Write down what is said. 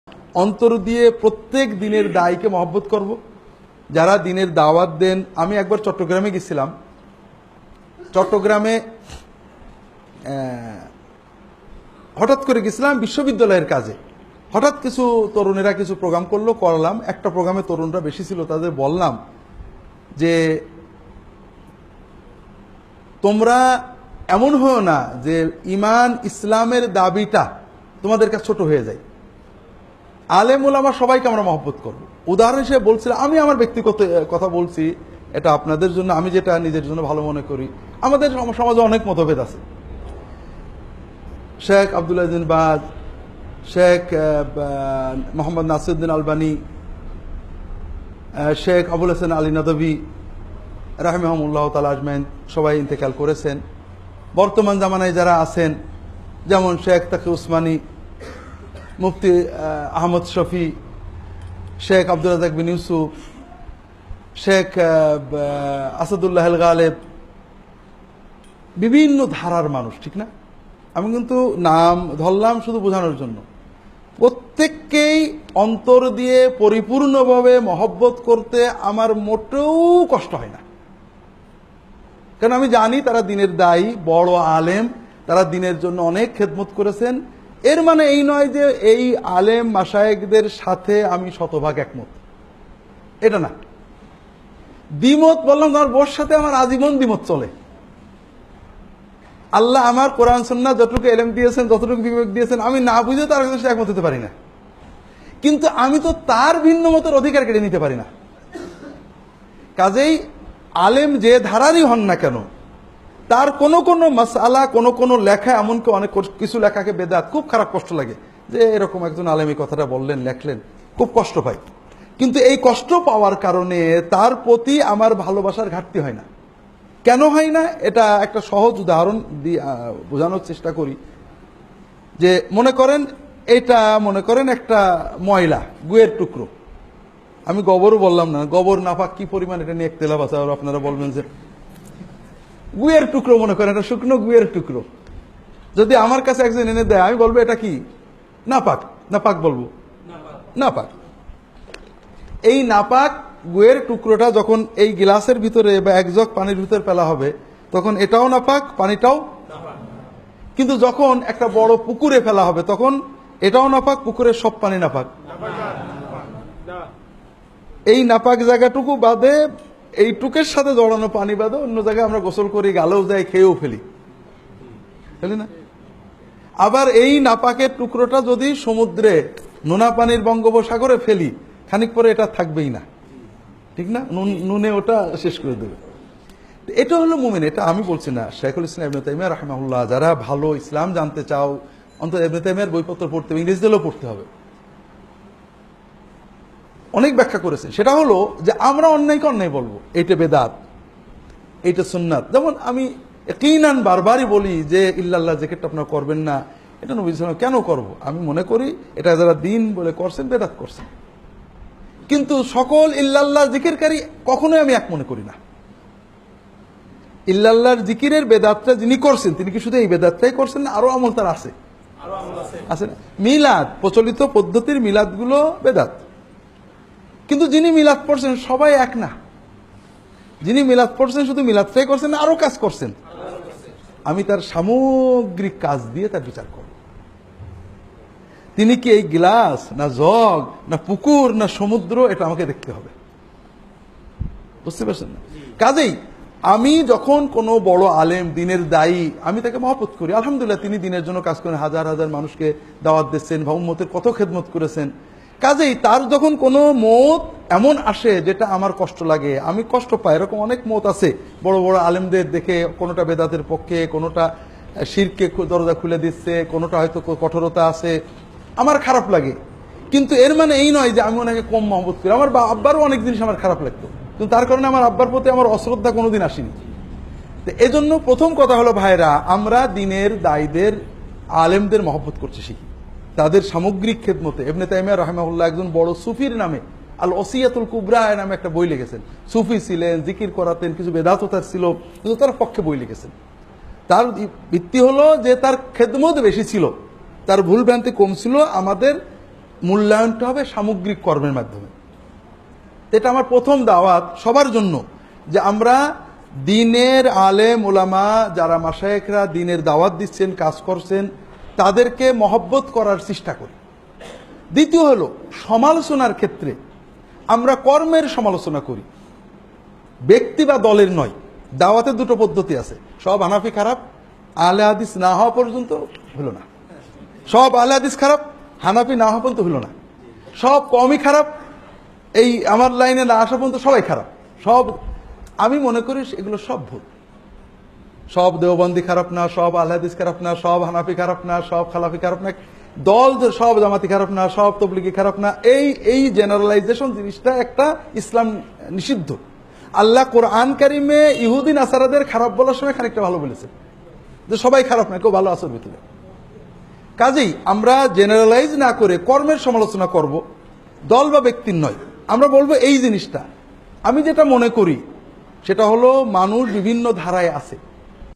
অন্তর দিয়ে প্রত্যেক দিনের দায়ীকে মহব্বত করব। যারা দিনের দাওয়াত দেন, আমি একবার চট্টগ্রামে গেছিলাম। চট্টগ্রামে হঠাৎ করে গেছিলাম বিশ্ববিদ্যালয়ের কাজে। হঠাৎ কিছু তরুণেরা কিছু প্রোগ্রাম করলাম। একটা প্রোগ্রামে তরুণরা বেশি ছিল, তাদের বললাম যে তোমরা এমন হও না যে ইমান ইসলামের দাবিটা তোমাদের কাছে ছোট হয়ে যায়। আলেম ওলামা সবাইকে আমরা মহব্বত করব। উদাহরণ হিসেবে বলছিলাম, আমি আমার ব্যক্তিগত কথা বলছি, এটা আপনাদের জন্য, আমি যেটা নিজের জন্য ভালো মনে করি। আমাদের সমাজে অনেক মতভেদ আছে। শেখ আব্দুল আজিজ বাজ, শেখ মোহাম্মদ নাসিরউদ্দিন আলবানী, শেখ আবুল হাসান আলী নদভী রাহিমাহুমুল্লাহ তাআলা আজমাইন সবাই ইন্তেকাল করেছেন। বর্তমান জামানায় যারা আছেন, যেমন শেখ তাকি উসমানী, মুফতি আহমদ শফি, শেখ আব্দুল রাজ্জাক বিন ইউসুফ, শেখ আসাদুল্লাহ আল গালেব, বিভিন্ন ধারার মানুষ, ঠিক না? আমি কিন্তু নাম ধরলাম শুধু বোঝানোর জন্য। প্রত্যেককেই অন্তর দিয়ে পরিপূর্ণভাবে মহব্বত করতে আমার মোটেও কষ্ট হয় না, কারণ আমি জানি তারা দিনের দায়ী, বড় আলেম, তারা দিনের জন্য অনেক খেদমত করেছেন। এর মানে এই নয় যে এই আলেম মাশায়েখদের সাথে আমি শতভাগ একমত, এটা না। দ্বিমত বললাম, আমার বোর সাথে আমার আজীবন দ্বিমত চলে। আল্লাহ আমার কোরআন সুন্নাহ যতটুকু এলেম দিয়েছেন, যতটুকু বিবেক দিয়েছেন, আমি না বুঝে তার সাথে একমত হতে পারি না। কিন্তু আমি তো তার ভিন্ন মতের অধিকার কেড়ে নিতে পারি না। কাজেই আলেম যে ধারারই হন না কেন, তার কোনো কোনো মাসআলা, কোনো কোনো লেখা, এমনকি অনেক কিছু লেখাকে বেদাত, খুব খারাপ কষ্ট লাগে যে এরকম একজন আলেম এই কথাটা বললেন, লেখলেন, খুব কষ্ট পাই। কিন্তু এই কষ্ট পাওয়ার কারণে তার প্রতি আমার ভালোবাসার ঘাটতি হয় না। কেন হয় না? এটা একটা সহজ উদাহরণ দিয়ে বোঝানোর চেষ্টা করি। যে মনে করেন একটা ময়লা, গুয়ের টুকরো। আমি গোবরও বললাম না, গোবর নাপাক কি পরিমাণ, এটা নিয়ে একতেলাপ আছে। আর আপনারা বলবেন যে গুয়ের টুকরো, মনে করেন এটা শুকনো গুয়ের টুকরো, যদি আমার কাছে একজন এনে দেয়, আমি বলবো এটা কি? নাপাক। নাপাক বলবো, নাপাক। এই নাপাক গুয়ের টুকরোটা যখন এই গ্লাসের ভিতরে বা এক জগ পানির ভিতরে ফেলা হবে, তখন এটাও নাপাক, পানিটাও। কিন্তু যখন একটা বড় পুকুরে ফেলা হবে, তখন এটাও নাপাক, পুকুরের সব পানি নাপাক। এই নাপাক জায়গাটুকু বাদে, এই টুকের সাথে জড়ানো পানি বাদে অন্য জায়গায় আমরা গোসল করি, গালেও যাই, খেয়েও ফেলি না? আবার এই নাপাকের টুকরোটা যদি সমুদ্রে, নোনা পানির বঙ্গোপসাগরে ফেলি, খানিক পরে এটা থাকবেই না, ঠিক না? নুনে ওটা শেষ করে দেবে। এটা হলো মুমিন। এটা আমি বলছি না, শাইখুল ইসলাম ইবনে তাইমিয়া রাহিমাহুল্লাহ। যারা ভালো ইসলাম জানতে চাও, অন্তত ইবনে তাইমিয়ার বইপত্র পড়তে হবে, ইংরেজিতেও পড়তে হবে। অনেক ব্যাখ্যা করেছে। সেটা হলো যে আমরা অন্যায়কে অন্যায় বলবো, এইটা বেদাত, এইটা সুন্নাত। যেমন আমি ইয়াকিনান বারবারই বলি যে ইল্লাল্লাহ জিকিরটা আপনারা করবেন না, এটা নবী সাল্লাল্লাহু আলাইহি ওয়াসাল্লাম কেন করব? আমি মনে করি এটা যারা দিন বলে করছেন, বেদাত করছেন। কিন্তু সকল ইল্লাল্লাহ জিকিরকারী কখনোই আমি এক মনে করি না। ইল্লাল্লাহর জিকিরের বেদাতটা যিনি করছেন, তিনি কি শুধু এই বেদাতটাই করছেন না, আরো আমল তার আছে? আছে না? মিলাদ, প্রচলিত পদ্ধতির মিলাদগুলো বেদাত। কিন্তু যিনি মিলাদ পড়ছেন সবাই এক না। যিনি মিলাদ পড়ছেন শুধু মিলাদটাই করছেন না, আরো কাজ করছেন। আমি তার সামগ্রিক কাজ দিয়ে তার বিচার করব। তিনি কি এই গ্লাস, না জগ, না পুকুর, না সমুদ্র, এটা আমাকে দেখতে হবে। বুঝতে পারছেন না? কাজেই আমি যখন কোনো বড় আলেম, দিনের দায়ী, আমি তাকে মহব্বত করি। আলহামদুলিল্লাহ, তিনি দিনের জন্য কাজ করেন, হাজার হাজার মানুষকে দাওয়াত দিচ্ছেন, বা উম্মতের কত খেদমত করেছেন। কাজেই তার যখন কোনো মত এমন আসে যেটা আমার কষ্ট লাগে, আমি কষ্ট পাই। এরকম অনেক মত আছে বড় বড় আলেমদের দেখে, কোনোটা বেদাতের পক্ষে, কোনোটা শিরকে দরজা খুলে দিচ্ছে, কোনোটা হয়তো কঠোরতা আছে, আমার খারাপ লাগে। কিন্তু এর মানে এই নয় যে আমি ওনাকে কম মহব্বত করি। আমার আব্বারও অনেক জিনিস আমার খারাপ লাগতো, কিন্তু তার কারণে আমার আব্বার প্রতি আমার অশ্রদ্ধা কোনোদিন আসেনি। তো এজন্য প্রথম কথা হলো, ভাইরা, আমরা দিনের দায়ীদের, আলেমদের মহব্বত করতে শিখি, তাদের সামগ্রিক খেদমতে। ইবনে তাইমিয়া রাহিমাহুল্লাহ একজন বড় সুফির নামে আল ওসিয়াতুল কুবরা নামে একটা বই লিখেছেন। সুফি ছিলেন, জিকির করাতেন, কিছু বেদাতও তার ছিল, কিন্তু তার পক্ষে বই লিখেছেন। তার ভিত্তি হলো যে তার খেদমত বেশি ছিল, তার ভুল ভ্রান্তি কম ছিল। আমাদের মূল্যায়নটা হবে সামগ্রিক কর্মের মাধ্যমে। এটা আমার প্রথম দাওয়াত সবার জন্য, যে আমরা দিনের আলেম ওলামা যারা মাশায়েখরা দিনের দাওয়াত দিচ্ছেন, কাজ করছেন, তাদেরকে মহব্বত করার চেষ্টা করি। দ্বিতীয় হলো সমালোচনার ক্ষেত্রে আমরা কর্মের সমালোচনা করি, ব্যক্তি বা দলের নয়। দাওয়াতের দুটো পদ্ধতি আছে, সব হানাফি খারাপ, আহলে হাদিস না হওয়া পর্যন্ত হলো না। সব আহলে হাদিস খারাপ, হানাফি না হওয়া পর্যন্ত হলো না। সব কমই খারাপ, এই আমার লাইনে না আসা পর্যন্ত সবাই খারাপ। সব, আমি মনে করি এগুলো সব ভুল। সব দেওবন্দি খারাপ না, সব আহলে হাদিস খারাপ না, সব হানাফি খারাপ না, সব খালাফি খারাপ না, দল সব জামাতি খারাপ না, সব তবলিগি খারাপ না। এই জেনারেলাইজেশন জিনিসটা একটা ইসলাম নিষিদ্ধ। আল্লাহ কোরআন কারিমে ইহুদিন আসারাদের খারাপ বলার সময় খানিকটা ভালো বলেছে, যে সবাই খারাপ না, কেউ ভালো আসর ভিতরে। কাজেই আমরা জেনারেলাইজ না করে কর্মের সমালোচনা করব, দল বা ব্যক্তির নয়। আমরা বলবো এই জিনিসটা, আমি যেটা মনে করি সেটা হলো মানুষ বিভিন্ন ধারায় আছে।